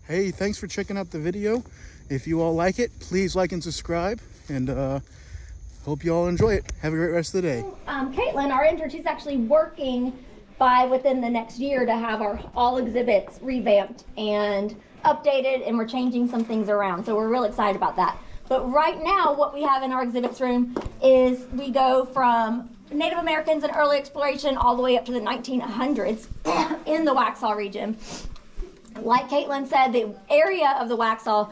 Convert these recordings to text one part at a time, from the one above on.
Hey, thanks for checking out the video. If you all like it, please like and subscribe, and hope you all enjoy it. Have a great rest of the day. Caitlin, our intern, she's actually working within the next year to have our all exhibits revamped and updated, and we're changing some things around. So we're real excited about that. But right now, what we have in our exhibits room is we go from Native Americans and early exploration all the way up to the 1900s in the Waxhaw region. Like Caitlin said, the area of the Waxhaw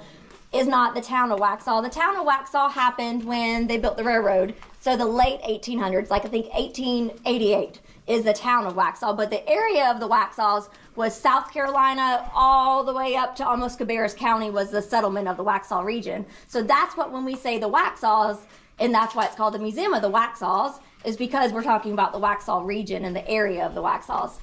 is not the town of Waxhaw. The town of Waxhaw happened when they built the railroad. So the late 1800s, like I think 1888 is the town of Waxhaw. But the area of the Waxhaws was South Carolina all the way up to almost Cabarrus County was the settlement of the Waxhaw region. So that's what when we say the Waxhaws, and that's why it's called the Museum of the Waxhaws, is because we're talking about the Waxhaw region and the area of the Waxhaws.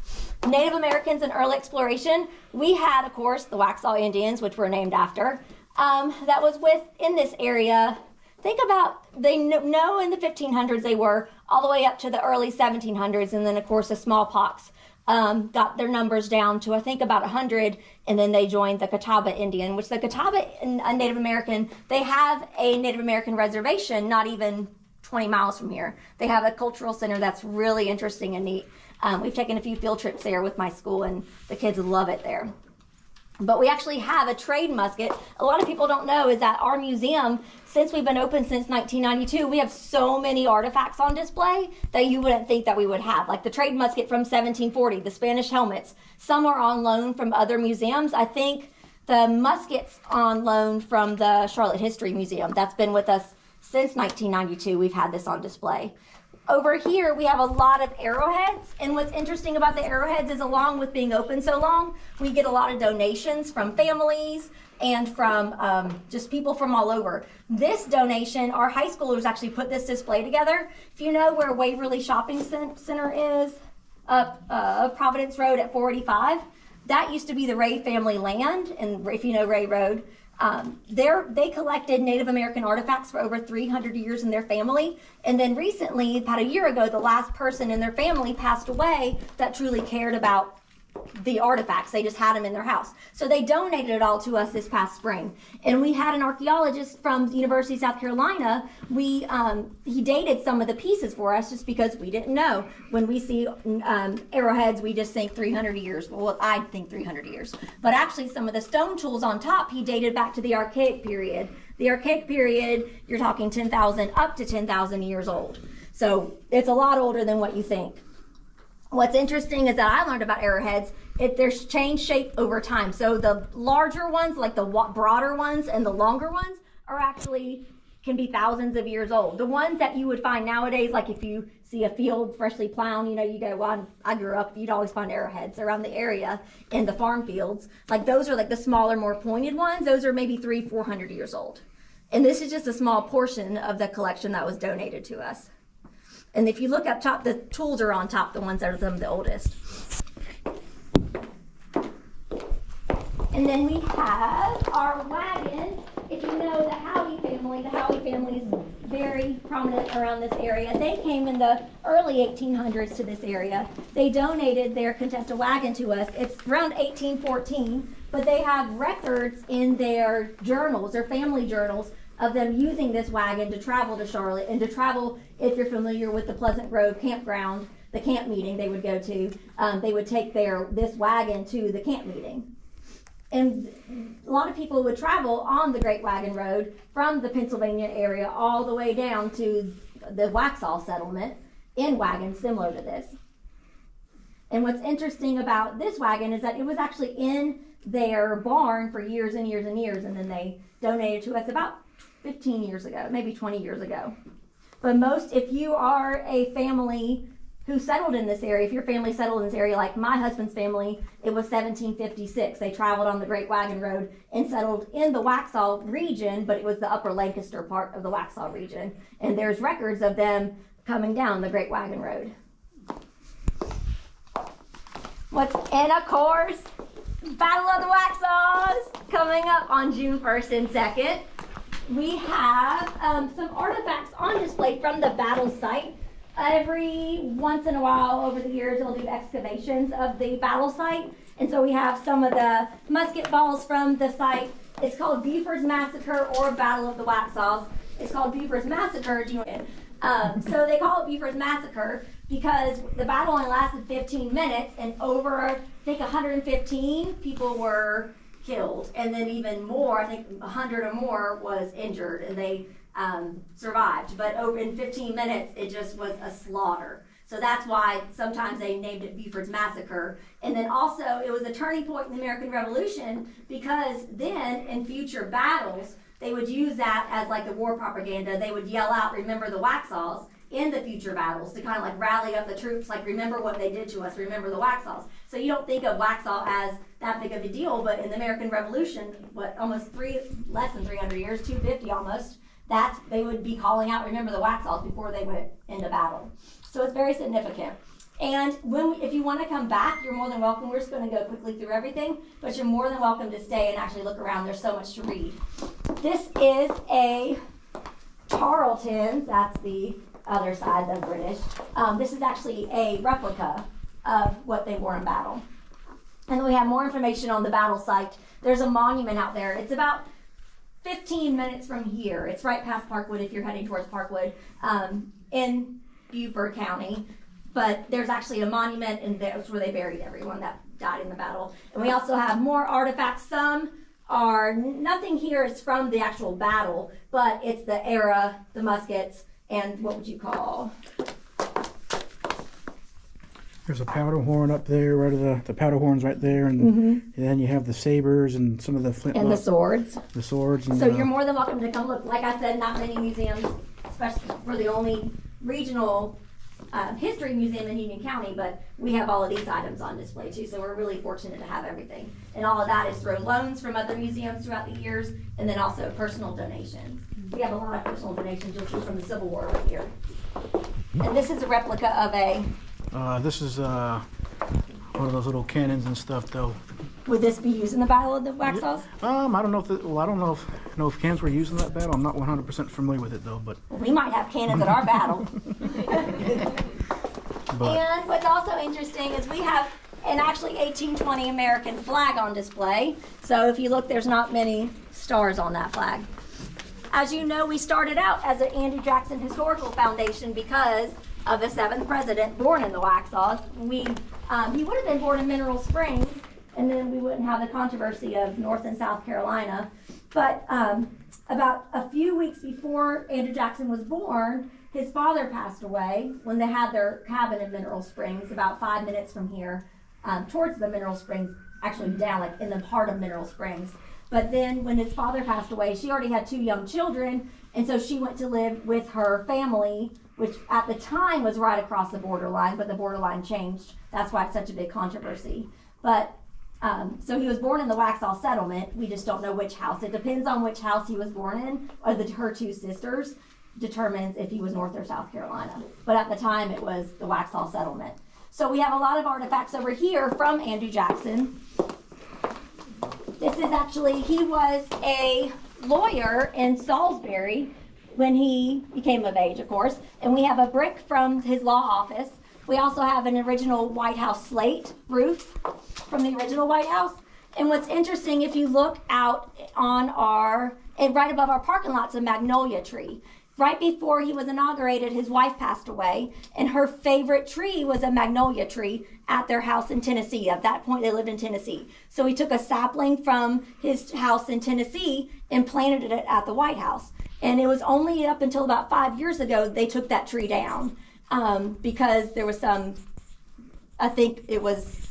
Native Americans and early exploration, we had, of course, the Waxhaw Indians, which were named after, that was in this area. Think about, they know in the 1500s they were, all the way up to the early 1700s, and then, of course, the smallpox got their numbers down to, I think, about 100, and then they joined the Catawba Indian, which the Catawba Native American, they have a Native American reservation not even 20 miles from here. They have a cultural center that's really interesting and neat. We've taken a few field trips there with my school, and the kids love it there. But we actually have a trade musket. A lot of people don't know is that our museum, since we've been open since 1992, we have so many artifacts on display that you wouldn't think that we would have. Like the trade musket from 1740, the Spanish helmets. Some are on loan from other museums. I think the musket's on loan from the Charlotte History Museum. That's been with us since 1992. We've had this on display. Over here, we have a lot of arrowheads, and what's interesting about the arrowheads is along with being open so long, we get a lot of donations from families and from just people from all over. This donation, our high schoolers actually put this display together. If you know where Waverly Shopping Center is, up Providence Road at 485, that used to be the Ray family land, and if you know Ray Road, they collected Native American artifacts for over 300 years in their family. And then recently, about a year ago, the last person in their family passed away that truly cared about the artifacts. They just had them in their house. So they donated it all to us this past spring. And we had an archaeologist from the University of South Carolina. He dated some of the pieces for us just because we didn't know. When we see arrowheads, we just think 300 years. Well, I think 300 years. But actually, some of the stone tools on top, he dated back to the Archaic period. The Archaic period, you're talking 10,000 up to 10,000 years old. So it's a lot older than what you think. What's interesting is that I learned about arrowheads, they're changed shape over time. So the larger ones, like the broader ones and the longer ones, can be thousands of years old. The ones that you would find nowadays, like if you see a field freshly plowed, you go, well, I grew up, you'd always find arrowheads around the area in the farm fields. Like those are like the smaller, more pointed ones. Those are maybe 300-400 years old. And this is just a small portion of the collection that was donated to us. And if you look up top, the tools are on top, the ones that are the oldest. And then we have our wagon. If you know the Howie family is very prominent around this area. They came in the early 1800s to this area. They donated their Contessa wagon to us. It's around 1814, but they have records in their journals, their family journals, of them using this wagon to travel to Charlotte and to travel, if you're familiar with the Pleasant Grove campground, the camp meeting they would go to, they would take this wagon to the camp meeting. And a lot of people would travel on the Great Wagon Road from the Pennsylvania area all the way down to the Waxhaw settlement in wagons similar to this. And what's interesting about this wagon is that it was actually in their barn for years and years and years, and then they donated to us about 15 years ago, maybe 20 years ago. But if you are a family who settled in this area, if your family settled in this area, like my husband's family, it was 1756. They traveled on the Great Wagon Road and settled in the Waxhaw region, but it was the upper Lancaster part of the Waxhaw region. And there's records of them coming down the Great Wagon Road. And of course, Battle of the Waxhaws coming up on June 1st and 2nd. We have some artifacts on display from the battle site. Every once in a while over the years, they'll do excavations of the battle site, And so we have some of the musket balls from the site. It's called Buford's Massacre or Battle of the Waxhaws. It's called Buford's Massacre. So they call it Buford's Massacre because the battle only lasted 15 minutes, and over, I think, 115 people were killed, and then even more, I think 100 or more was injured, and they survived. But over in 15 minutes, it just was a slaughter. So that's why sometimes they named it Buford's Massacre. And then also, it was a turning point in the American Revolution because then in future battles, they would use that as like the war propaganda. They would yell out, "Remember the Waxhaws," in the future battles to kind of like rally up the troops, like, remember what they did to us, remember the Waxhaws. So you don't think of Waxhaw as that big of a deal, but in the American Revolution, less than 300 years, 250 almost, they would be calling out, "Remember the Waxhaws," before they went into battle. So it's very significant. And if you want to come back, you're more than welcome. We're just going to go quickly through everything, but you're more than welcome to stay and actually look around. There's so much to read. This is a Tarleton. That's the other side, the British. This is actually a replica of what they wore in battle. And then we have more information on the battle site. There's a monument out there. It's about 15 minutes from here. It's right past Parkwood if you're heading towards Parkwood in Beaufort County. But there's actually a monument, and that's where they buried everyone that died in the battle. And we also have more artifacts. Nothing here is from the actual battle, but it's the era, the muskets, and what would you call? There's a powder horn up there, right? The powder horn's right there, and then you have the sabers and some of the flint and the swords. The swords. And so you're more than welcome to come look. Like I said, not many museums, especially for the only regional history museum in Union County, but we have all of these items on display too, so we're really fortunate to have everything. And all of that is through loans from other museums throughout the years, and then also personal donations. We have a lot of personal donations you'll see from the Civil War right here. And this is a replica of a... this is one of those little cannons and stuff, though. Would this be used in the Battle of the Waxhaws? I don't know if cannons were used in that battle. I'm not 100% familiar with it, though. But we might have cannons at our battle. And what's also interesting is we have an actually 1820 American flag on display. So if you look, there's not many stars on that flag. As you know, we started out as an Andrew Jackson Historical Foundation because of the 7th president born in the Waxhaws. He would have been born in Mineral Springs, and then we wouldn't have the controversy of North and South Carolina. But about a few weeks before Andrew Jackson was born, his father passed away when they had their cabin in Mineral Springs, about 5 minutes from here, towards the Mineral Springs, actually down, like in the heart of Mineral Springs. But then when his father passed away, she already had 2 young children, and so she went to live with her family, which at the time was right across the borderline, but the borderline changed. That's why it's such a big controversy. But so he was born in the Waxhaw settlement. We just don't know which house. It depends on which house he was born in, or her 2 sisters determines if he was North or South Carolina. But at the time, it was the Waxhaw settlement. So we have a lot of artifacts over here from Andrew Jackson. This is actually, he was a lawyer in Salisbury when he became of age, of course. And we have a brick from his law office. We also have an original White House slate roof from the original White House. And what's interesting, if you look out on and right above our parking lot's a magnolia tree. Right before he was inaugurated, his wife passed away, and her favorite tree was a magnolia tree at their house in Tennessee. At that point, they lived in Tennessee. So he took a sapling from his house in Tennessee and planted it at the White House. And it was only up until about 5 years ago they took that tree down because there was I think it was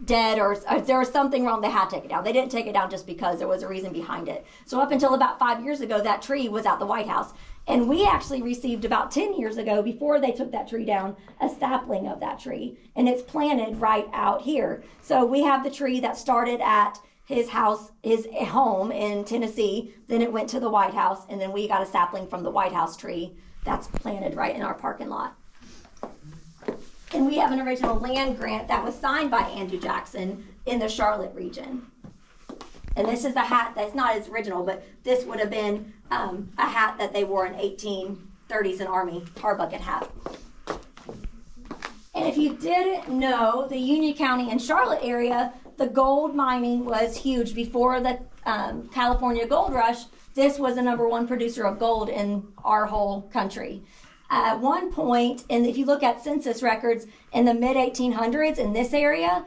dead or there was something wrong. They had to take it down. They didn't take it down just because there was a reason behind it. So up until about 5 years ago, that tree was at the White House. And we actually received about 10 years ago, before they took that tree down, a sapling of that tree. And it's planted right out here. So we have the tree that started at his house, his home in Tennessee. Then it went to the White House. And then we got a sapling from the White House tree that's planted right in our parking lot. And we have an original land grant that was signed by Andrew Jackson in the Charlotte region. And this is a hat that's not as original, but this would have been a hat that they wore in 1830s, an Army tar bucket hat. And if you didn't know, the Union County and Charlotte area the gold mining was huge. Before the California gold rush, this was the #1 producer of gold in our whole country. At one point, and if you look at census records in the mid-1800s in this area,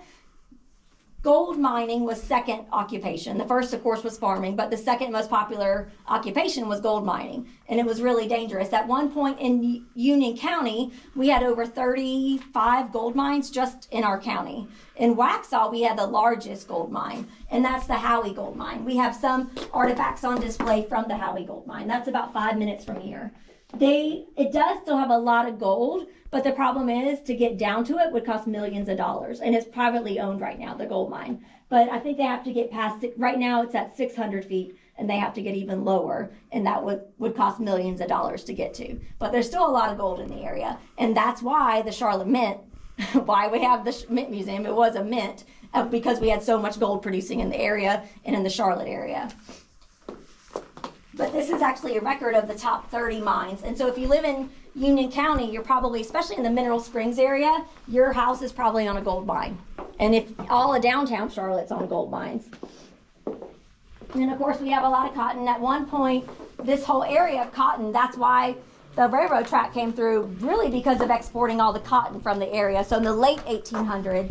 gold mining was second occupation. The first, of course, was farming, but the second most popular occupation was gold mining, and it was really dangerous. At one point in Union County, we had over 35 gold mines just in our county. In Waxhaw, we had the largest gold mine, and that's the Howey gold mine. We have some artifacts on display from the Howey gold mine. That's about 5 minutes from here. It does still have a lot of gold, but the problem is to get down to it would cost millions of dollars, and it's privately owned right now, the gold mine. But I think they have to get past it. Right now it's at 600 feet, and they have to get even lower, and that would cost millions of dollars to get to. But there's still a lot of gold in the area, and that's why the Charlotte Mint, why we have the Mint Museum, it was a mint, because we had so much gold producing in the area and in the Charlotte area. But this is actually a record of the top 30 mines. And so if you live in Union County, you're probably, especially in the Mineral Springs area, your house is probably on a gold mine. And if all of downtown Charlotte's on gold mines. And then of course we have a lot of cotton. At one point, this whole area of cotton, that's why the railroad track came through, really because of exporting all the cotton from the area. So in the late 1800s,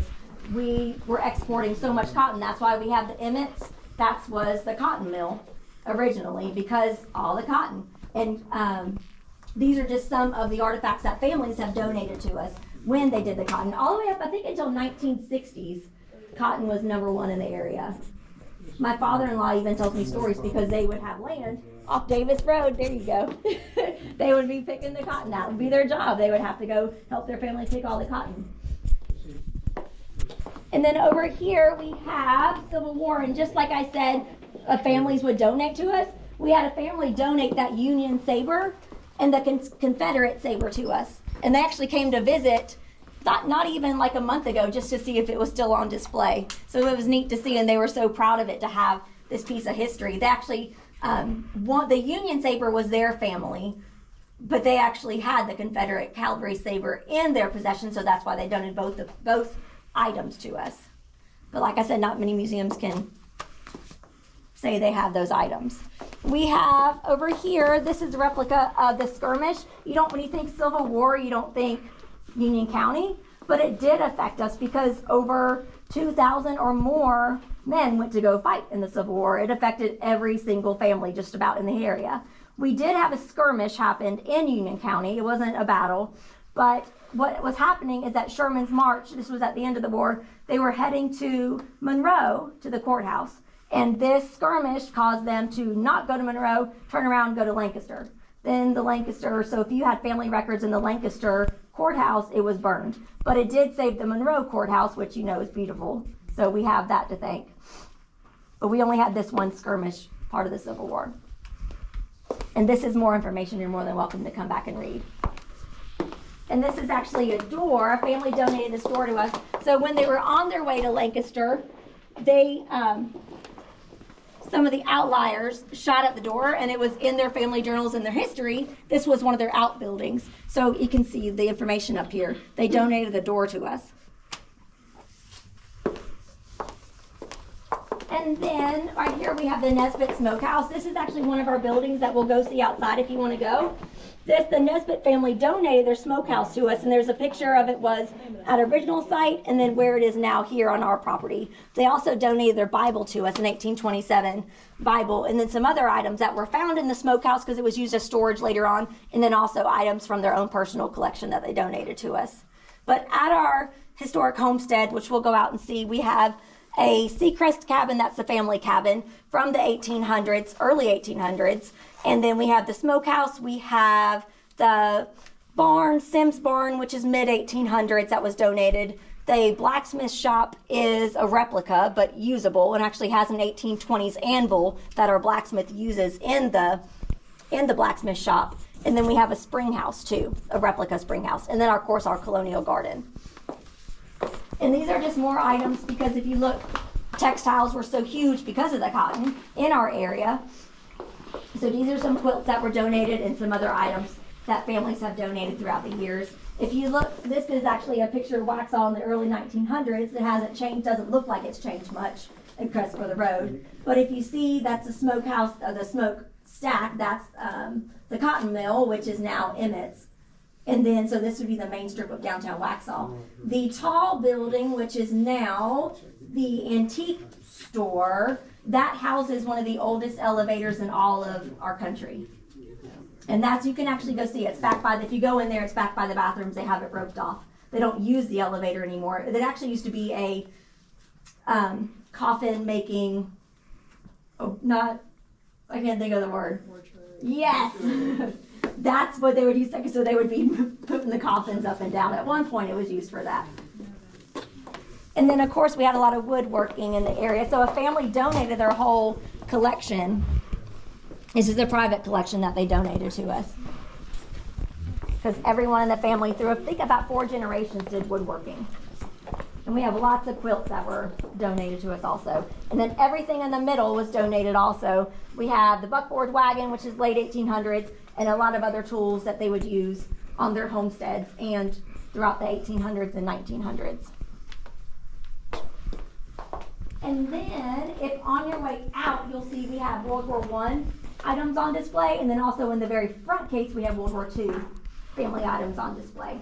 we were exporting so much cotton. That's why we have the Emmets. That was the cotton mill originally, because all the cotton. And these are just some of the artifacts that families have donated to us when they did the cotton. All the way up, I think, until 1960s, cotton was #1 in the area. My father-in-law even tells me stories because they would have land off Davis Road. There you go. They would be picking the cotton. That would be their job. They would have to go help their family pick all the cotton. And then over here we have Civil War, and just like I said, families would donate to us. We had a family donate that Union saber and the Confederate saber to us. And they actually came to visit, not even like a month ago, just to see if it was still on display. So it was neat to see, and they were so proud of it to have this piece of history. They actually, the Union saber was their family, but they actually had the Confederate cavalry saber in their possession, so that's why they donated both items to us. But like I said, not many museums can say they have those items. We have over here, this is a replica of the skirmish. When you think Civil War, you don't think Union County, but it did affect us because over 2,000 or more men went to go fight in the Civil War. It affected every single family just about in the area. We did have a skirmish happen in Union County. It wasn't a battle, but what was happening is that Sherman's march, this was at the end of the war, they were heading to Monroe, to the courthouse. And this skirmish caused them to not go to Monroe, turn around and go to Lancaster. Then the Lancaster, so if you had family records in the Lancaster courthouse, it was burned. But it did save the Monroe courthouse, which is beautiful. So we have that to thank. But we only had this one skirmish part of the Civil War. And this is more information. You're more than welcome to come back and read. And this is actually a door. A family donated this door to us. So when they were on their way to Lancaster, they... some of the outliers shot at the door, and it was in their family journals and their history. This was one of their outbuildings. So you can see the information up here. They donated the door to us. And then right here we have the Nesbitt Smokehouse. This is actually one of our buildings that we'll go see outside if you want to go. The Nesbitt family donated their smokehouse to us, and there's a picture of it was at original site and then where it is now here on our property. They also donated their Bible to us, an 1827 Bible, and then some other items that were found in the smokehouse because it was used as storage later on, and then also items from their own personal collection that they donated to us. But at our historic homestead, which we'll go out and see, we have a Seacrest cabin. That's the family cabin from the 1800s, early 1800s. And then we have the smokehouse. We have the barn, Sims Barn, which is mid-1800s, that was donated. The blacksmith shop is a replica, but usable, and actually has an 1820s anvil that our blacksmith uses in the blacksmith shop. And then we have a spring house too, a replica spring house. And then, of course, our colonial garden. And these are just more items because if you look, textiles were so huge because of the cotton in our area. So these are some quilts that were donated and some other items that families have donated throughout the years. If you look, this is actually a picture of Waxhaw in the early 1900s. It hasn't changed, doesn't look like it's changed much except for the road. But if you see, that's the smokehouse, the smoke stack, that's the cotton mill, which is now Emmett's. And then, so this would be the main strip of downtown Waxhaw. The tall building, which is now the antique store, that houses one of the oldest elevators in all of our country. And that's, you can actually go see it. It's back by, if you go in there, it's back by the bathrooms. They have it roped off. They don't use the elevator anymore. It actually used to be a coffin making, I can't think of the word. Yes. That's what they would use, so they would be putting the coffins up and down. At one point it was used for that. And then of course we had a lot of woodworking in the area. So a family donated their whole collection. This is a private collection that they donated to us. Because everyone in the family, through I think about 4 generations, did woodworking. And we have lots of quilts that were donated to us also. And then everything in the middle was donated also. We have the buckboard wagon, which is late 1800s, and a lot of other tools that they would use on their homesteads and throughout the 1800s and 1900s. And then, if on your way out, you'll see we have World War I items on display, and then also in the very front case, we have World War II family items on display.